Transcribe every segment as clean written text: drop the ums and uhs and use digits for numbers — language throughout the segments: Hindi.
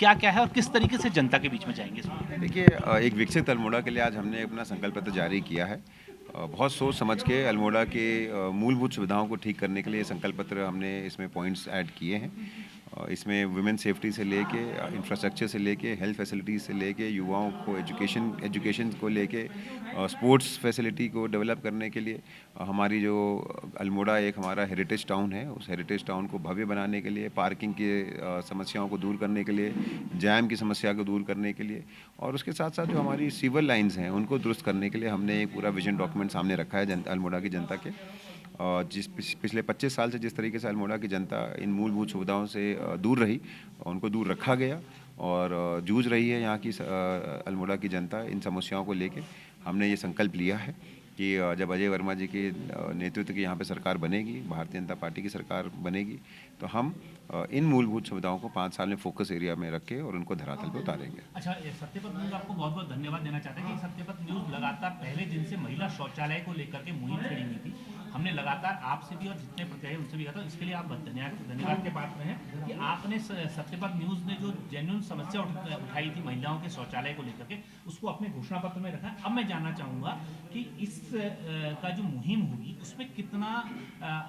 क्या-क्या है और किस तरीके से जनता के बीच में जाएँगे इसमें? देखिए एक विकसित अल्मोड़ा के लिए आज हमने अपना संकल्प पत्र जारी किया है। बहुत सोच समझ के अल्मोड़ा के मूलभूत सुविधाओं को ठीक करने के लिए संकल्प पत्र हमने इसमें पॉइंट्स ऐड किए हैं। इसमें वुमेन सेफ्टी से लेके इंफ्रास्ट्रक्चर से लेके हेल्थ फैसिलिटीज़ से लेके युवाओं को एजुकेशन एजुकेशन को लेके स्पोर्ट्स फैसिलिटी को डेवलप करने के लिए हमारी जो अल्मोड़ा एक हमारा हेरिटेज टाउन है, उस हेरिटेज टाउन को भव्य बनाने के लिए, पार्किंग की समस्याओं को दूर करने के लिए, जैम की समस्या को दूर करने के लिए और उसके साथ-साथ जो हमारी सीवर लाइन्स हैं, उनको दुरुस्त करने के लिए हमने एक पूरा विज़न डॉक्यूमेंट सामने रखा है अल्मोड़ा की जनता के। जिस पिछले 25 साल से जिस तरीके से अल्मोड़ा की जनता इन मूलभूत सुविधाओं से दूर रही, उनको दूर रखा गया और जूझ रही है यहाँ की अल्मोड़ा की जनता इन समस्याओं को लेके। हमने ये संकल्प लिया है कि जब अजय वर्मा जी के नेतृत्व की यहाँ पे सरकार बनेगी, भारतीय जनता पार्टी की सरकार बनेगी, तो हम इन मूलभूत सुविधाओं को 5 साल में फोकस एरिया में रख के और उनको धरातल पे उतारेंगे। अच्छा, ये सत्यपथ न्यूज़ आपको बहुत-बहुत धन्यवाद देना चाहते हैं कि सत्यपथ न्यूज़ लगातार पहले दिन से महिला शौचालय को लेकर के मुहिम छेड़ी हुई थी। हमने लगातार आपसे भी और जितने प्रत्याशी उनसे भी कहा था, इसके लिए आप धन्यवाद के पात्र हैं कि आपने सत्यपथ न्यूज़ ने जो जेन्युइन समस्या उठाई थी महिलाओं के शौचालय को लेकर के, उसको अपने घोषणा पत्र में रखा। अब मैं जानना चाहूँगा कि इस का जो मुहिम हुई उसमें कितना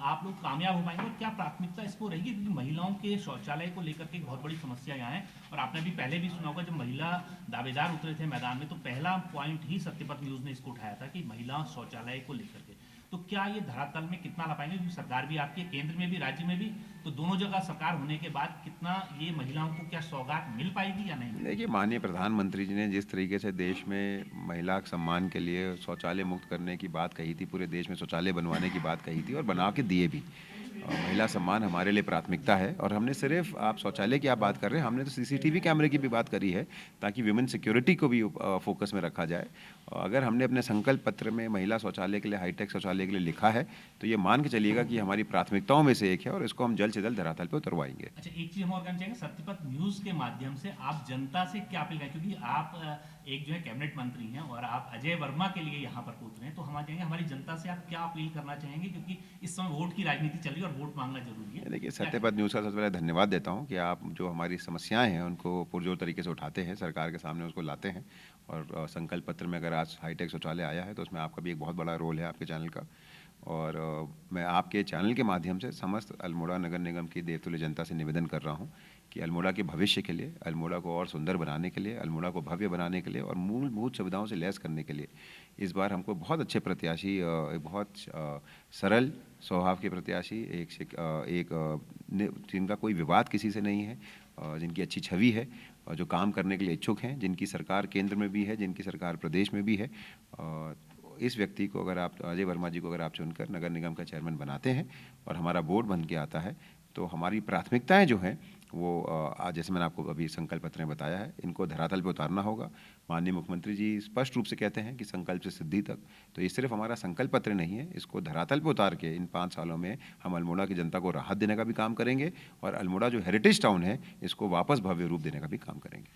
आप लोग कामयाब हो पाएंगे और क्या प्राथमिकता इसको रहेगी, क्योंकि महिलाओं के शौचालय को लेकर के एक बहुत बड़ी समस्या यहाँ है। और आपने भी पहले भी सुना होगा, जब महिला दावेदार उतरे थे मैदान में तो पहला पॉइंट ही सत्यपथ न्यूज़ ने इसको उठाया था कि महिला शौचालय को लेकर के। तो क्या ये धरातल में कितना ला पाएंगे, क्योंकि सरकार भी आपकी है, केंद्र में भी राज्य में भी, तो दोनों जगह सरकार होने के बाद कितना ये महिलाओं को क्या सौगात मिल पाएगी या नहीं? देखिए, माननीय प्रधानमंत्री जी ने जिस तरीके से देश में महिला के सम्मान के लिए शौचालय मुक्त करने की बात कही थी, पूरे देश में शौचालय बनवाने की बात कही थी और बना के दिए भी। महिला सम्मान हमारे लिए प्राथमिकता है और हमने सिर्फ आप शौचालय की आप बात कर रहे हैं, हमने तो सीसीटीवी कैमरे की भी बात करी है ताकि विमेन सिक्योरिटी को भी फोकस में रखा जाए। अगर हमने अपने संकल्प पत्र में महिला शौचालय के लिए, हाईटेक शौचालय के लिए लिखा है, तो ये मान के चलिएगा कि हमारी प्राथमिकताओं में से एक है और इसको हम जल्द से जल्द धरातल पर उतरवाएंगे। अच्छा, एक चीज हम और कहना चाहेंगे, सत्यपथ न्यूज के माध्यम से आप जनता से क्या अपील करें, क्योंकि आप एक जो है कैबिनेट मंत्री हैं और आप अजय वर्मा के लिए यहाँ पर उतरे हैं, तो हम चाहेंगे हमारी जनता से आप क्या अपील करना चाहेंगे, क्योंकि इस समय वोट की राजनीति चल रही है और वोट मांगना जरूरी है। देखिए, सत्यपथ न्यूज़ का सबसे पहले धन्यवाद देता हूँ कि आप जो हमारी समस्याएं हैं उनको पुरजोर तरीके से उठाते हैं, सरकार के सामने उसको लाते हैं और संकल्प पत्र में अगर आज हाईटेक शौचालय आया है तो उसमें आपका भी एक बहुत बड़ा रोल है, आपके चैनल का। और मैं आपके चैनल के माध्यम से समस्त अल्मोड़ा नगर निगम की देवतुल्य जनता से निवेदन कर रहा हूँ कि अल्मोड़ा के भविष्य के लिए, अल्मोड़ा को और सुंदर बनाने के लिए, अल्मोड़ा को भव्य बनाने के लिए और मूलभूत सुविधाओं से लैस करने के लिए इस बार हमको बहुत अच्छे प्रत्याशी, बहुत सरल स्वभाव के प्रत्याशी, जिनका कोई विवाद किसी से नहीं है, जिनकी अच्छी छवि है और जो काम करने के लिए इच्छुक हैं, जिनकी सरकार केंद्र में भी है, जिनकी सरकार प्रदेश में भी है। इस व्यक्ति को अगर आप, अजय वर्मा जी को अगर आप चुनकर नगर निगम का चेयरमैन बनाते हैं और हमारा बोर्ड बन के आता है, तो हमारी प्राथमिकताएं जो हैं वो आज जैसे मैंने आपको अभी संकल्प पत्र में बताया है, इनको धरातल पे उतारना होगा। माननीय मुख्यमंत्री जी स्पष्ट रूप से कहते हैं कि संकल्प से सिद्धि तक, तो ये सिर्फ हमारा संकल्प पत्र नहीं है, इसको धरातल पे उतार के इन 5 सालों में हम अल्मोड़ा की जनता को राहत देने का भी काम करेंगे और अल्मोड़ा जो हेरिटेज टाउन है इसको वापस भव्य रूप देने का भी काम करेंगे।